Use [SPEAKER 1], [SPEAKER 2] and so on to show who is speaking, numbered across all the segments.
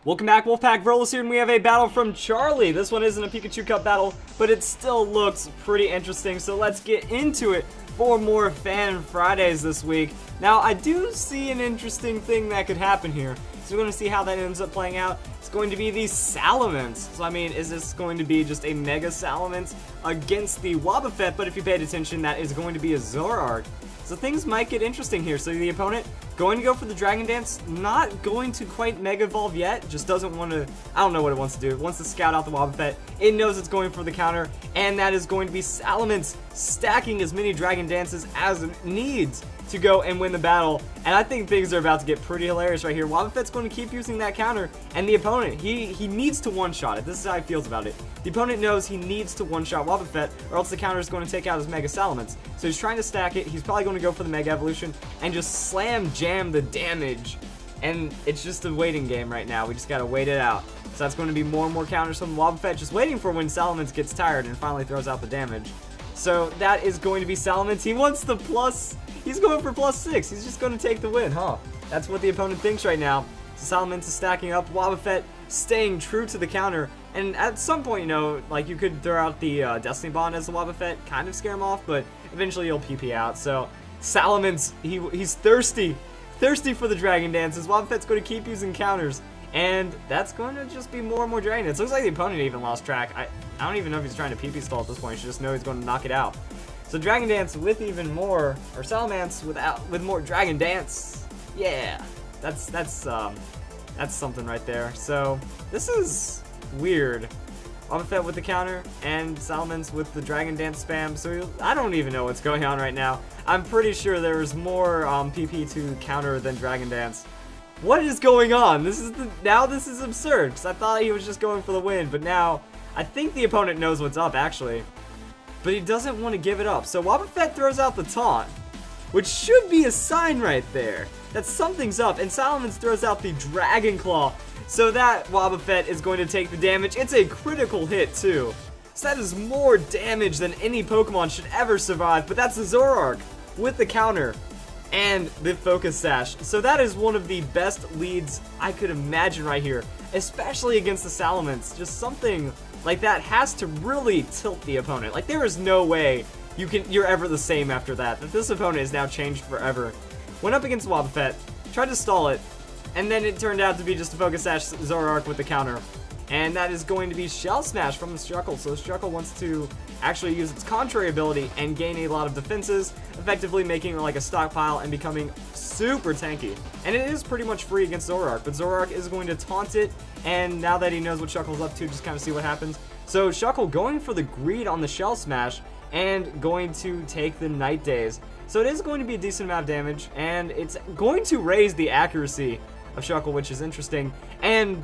[SPEAKER 1] Welcome back, Wolfpack Verlis here, and we have a battle from Charlie. This one isn't a Pikachu Cup battle, but it still looks pretty interesting, so let's get into it for more Fan Fridays this week. Now, I do see an interesting thing that could happen here, so we're going to see how that ends up playing out. It's going to be the Salamence. So, I mean, is this going to be just a Mega Salamence against the Wobbuffet? But if you paid attention, that is going to be a Zoroark. So things might get interesting here. So the opponent going to go for the Dragon Dance, not going to quite Mega Evolve yet, just doesn't want to, I don't know what it wants to do. It wants to scout out the Wobbuffet. It knows it's going for the counter, and that is going to be Salamence stacking as many Dragon Dances as it needs to go and win the battle. And I think things are about to get pretty hilarious right here. Wobbuffet's going to keep using that counter, and the opponent, he needs to one-shot it. This is how he feels about it. The opponent knows he needs to one-shot Wobbuffet, or else the counter is going to take out his Mega Salamence. So he's trying to stack it. He's probably going to go for the Mega Evolution and just slam jam the damage. And it's just a waiting game right now. We just got to wait it out. So that's going to be more and more counters from Wobbuffet, just waiting for when Salamence gets tired and finally throws out the damage. So that is going to be Salamence. He wants the plus. He's going for +6. He's just going to take the win, huh? That's what the opponent thinks right now. So Salamence is stacking up. Wobbuffet staying true to the counter. And at some point, you know, like you could throw out the Destiny Bond as the Wobbuffet, kind of scare him off, but eventually he'll PP out. So Salamence, he's thirsty. Thirsty for the Dragon Dances. Wobbuffet's going to keep using counters. And that's going to just be more and more Dragon Dance. Looks like the opponent even lost track. I don't even know if he's trying to PP stall at this point. You should just know he's going to knock it out. So Dragon Dance with even more, or Salamence with more Dragon Dance. Yeah, that's something right there. So this is weird. Wobbuffet with the counter and Salamence with the Dragon Dance spam. So I don't even know what's going on right now. I'm pretty sure there's more PP to counter than Dragon Dance. What is going on? This is absurd, because I thought he was just going for the win, but now I think the opponent knows what's up actually. But he doesn't want to give it up. So Wobbuffet throws out the taunt, which should be a sign right there that something's up, and Salamence throws out the Dragon Claw. So that Wobbuffet is going to take the damage. It's a critical hit too. So that is more damage than any Pokemon should ever survive, but that's the Zoroark with the counter and the Focus Sash. So that is one of the best leads I could imagine right here, especially against the Salamence. Just something like that has to really tilt the opponent. Like, there is no way you're ever the same after that. That this opponent is now changed forever. Went up against Wobbuffet, tried to stall it, and then it turned out to be just a Focus Sash Zoroark with the counter. And that is going to be Shell Smash from the Struckle. So the Struckle wants to actually use its contrary ability and gain a lot of defenses, effectively making it like a stockpile and becoming super tanky. And it is pretty much free against Zoroark, but Zoroark is going to taunt it, and now that he knows what Shuckle's up to, just kind of see what happens. So Shuckle going for the greed on the Shell Smash and going to take the Night Daze. So it is going to be a decent amount of damage, and it's going to raise the accuracy of Shuckle, which is interesting. And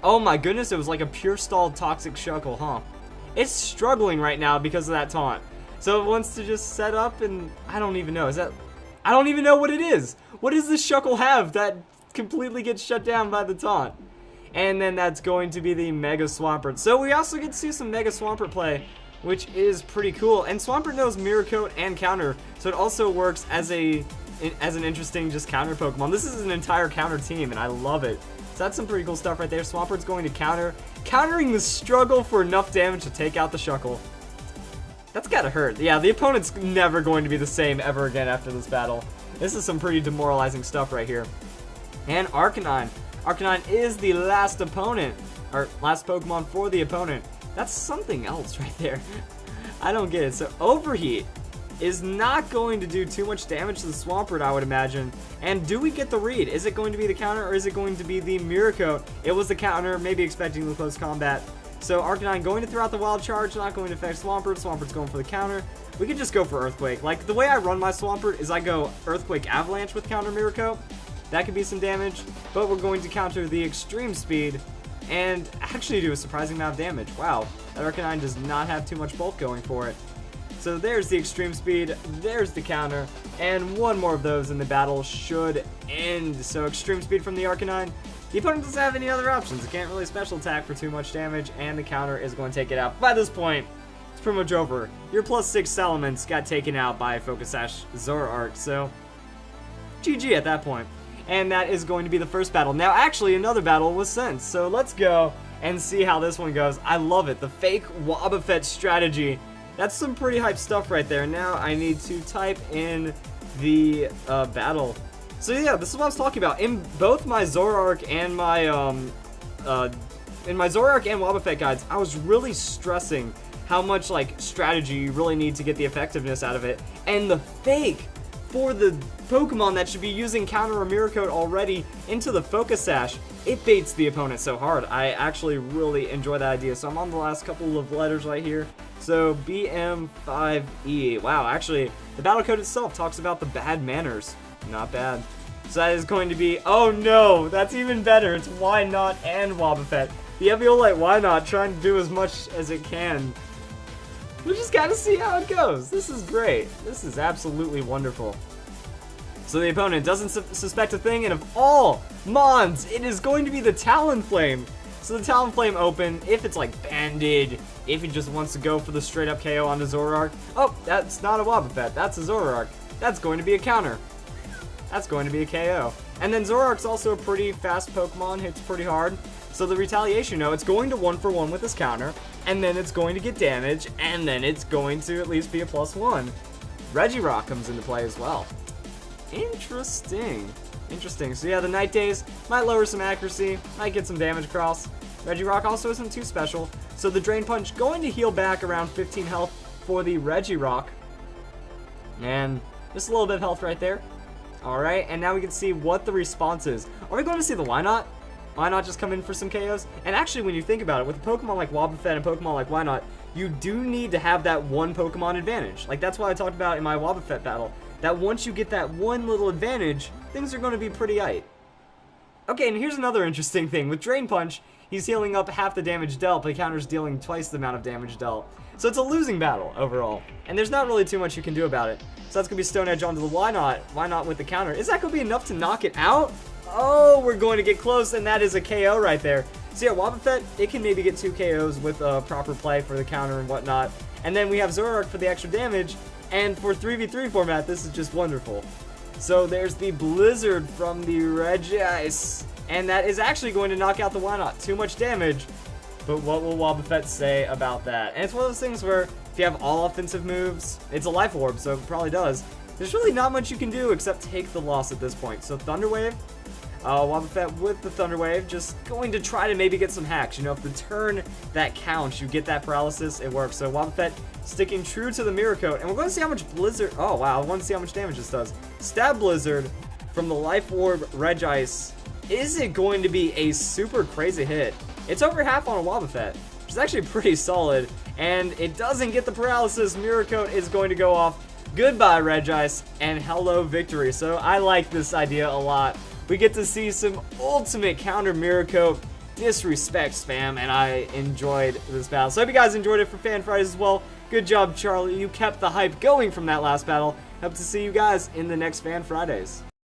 [SPEAKER 1] oh my goodness, it was like a pure stalled Toxic Shuckle, huh? It's struggling right now because of that taunt. So it wants to just set up, and I don't even know. I don't even know what it is. What does this Shuckle have that completely gets shut down by the taunt? And then that's going to be the Mega Swampert. So we also get to see some Mega Swampert play, which is pretty cool. And Swampert knows Mirror Coat and counter, so it also works as an interesting just counter Pokemon. This is an entire counter team, and I love it. So that's some pretty cool stuff right there. Swampert's going to countering the struggle for enough damage to take out the Shuckle. That's gotta hurt. Yeah, the opponent's never going to be the same ever again after this battle. This is some pretty demoralizing stuff right here. And Arcanine. Arcanine is the last opponent, or last Pokemon for the opponent. That's something else right there. I don't get it. So Overheat is not going to do too much damage to the Swampert, I would imagine. And do we get the read? Is it going to be the counter, or is it going to be the Mirror Coat? It was the counter, maybe expecting the close combat. So Arcanine going to throw out the Wild Charge, not going to affect Swampert. Swampert's going for the counter. We could just go for Earthquake. Like, the way I run my Swampert is I go Earthquake Avalanche with counter Mirror Coat. That could be some damage, but we're going to counter the Extreme Speed and actually do a surprising amount of damage. Wow, that Arcanine does not have too much bulk going for it. So there's the Extreme Speed, there's the counter, and one more of those and the battle should end. So Extreme Speed from the Arcanine. The opponent doesn't have any other options. It can't really special attack for too much damage, and the counter is going to take it out. By this point, it's pretty much over. Your +6 Salamence got taken out by Focus Sash Zoroark, so GG at that point. and that is going to be the first battle. Now, actually, another battle was sent, so let's go and see how this one goes. I love it. The fake Wobbuffet strategy. That's some pretty hype stuff right there. Now, I need to type in the battle. So yeah, this is what I was talking about. In both my Zoroark and my Zoroark and Wobbuffet guides, I was really stressing how much like strategy you really need to get the effectiveness out of it. And the fake for the Pokemon that should be using Counter or Mirror Coat already into the Focus Sash, it baits the opponent so hard. I actually really enjoy that idea. So I'm on the last couple of letters right here. So BM5E. Wow, actually, the battle code itself talks about the bad manners. Not bad. So that is going to be, oh no, that's even better. It's Why Not and Wobbuffet. The Eviolite Why Not trying to do as much as it can. We just gotta see how it goes. This is great. This is absolutely wonderful. So the opponent doesn't suspect a thing, and of all Mons, it is going to be the Talonflame. So the Talonflame open, if it's like banded, if he just wants to go for the straight up KO onto Zoroark. Oh, that's not a Wobbuffet, that's a Zoroark. That's going to be a counter. That's going to be a KO. And then Zoroark's also a pretty fast Pokemon, hits pretty hard. So the retaliation, no, it's going to 1-for-1 with this counter, and then it's going to get damage, and then it's going to at least be a +1. Regirock comes into play as well. Interesting. Interesting. So yeah, the Night Days might lower some accuracy, might get some damage across. Regirock also isn't too special, so the Drain Punch going to heal back around 15 health for the Regirock. And just a little bit of health right there. Alright, and now we can see what the response is. Are we going to see the Why Not? Why Not just come in for some KOs? And actually, when you think about it, with a Pokemon like Wobbuffet and a Pokemon like Why Not, you do need to have that one Pokemon advantage. Like, that's what I talked about in my Wobbuffet battle. That once you get that one little advantage, things are going to be pretty aight. Okay, and here's another interesting thing. With Drain Punch, he's healing up half the damage dealt, but counters dealing twice the amount of damage dealt. So it's a losing battle overall. And there's not really too much you can do about it. So that's going to be Stone Edge onto the Why Not. Why Not with the counter? Is that going to be enough to knock it out? Oh, we're going to get close, and that is a KO right there. So yeah, Wobbuffet, it can maybe get 2 KOs with proper play for the counter and whatnot. And then we have Zoroark for the extra damage. And for 3v3 format, this is just wonderful. So there's the Blizzard from the Regice. And that is actually going to knock out the Why Not. Too much damage. But what will Wobbuffet say about that? And it's one of those things where if you have all offensive moves, it's a Life Orb, so it probably does. There's really not much you can do except take the loss at this point. So Thunder Wave. Wobbuffet with the Thunder Wave, just going to try to maybe get some hacks. You know, if the turn that counts, you get that paralysis, it works. So Wobbuffet sticking true to the Mirror Coat, and we're going to see how much Blizzard, oh wow, I want to see how much damage this does. Stab Blizzard from the Life Orb Regice. Is it going to be a super crazy hit? It's over half on a Wobbuffet, which is actually pretty solid, and it doesn't get the paralysis. Mirror Coat is going to go off. Goodbye, Regice, and hello, victory. So I like this idea a lot. We get to see some ultimate counter Mirror Coat disrespect spam, and I enjoyed this battle. So I hope you guys enjoyed it for Fan Fridays as well. Good job, Charlie. You kept the hype going from that last battle. Hope to see you guys in the next Fan Fridays.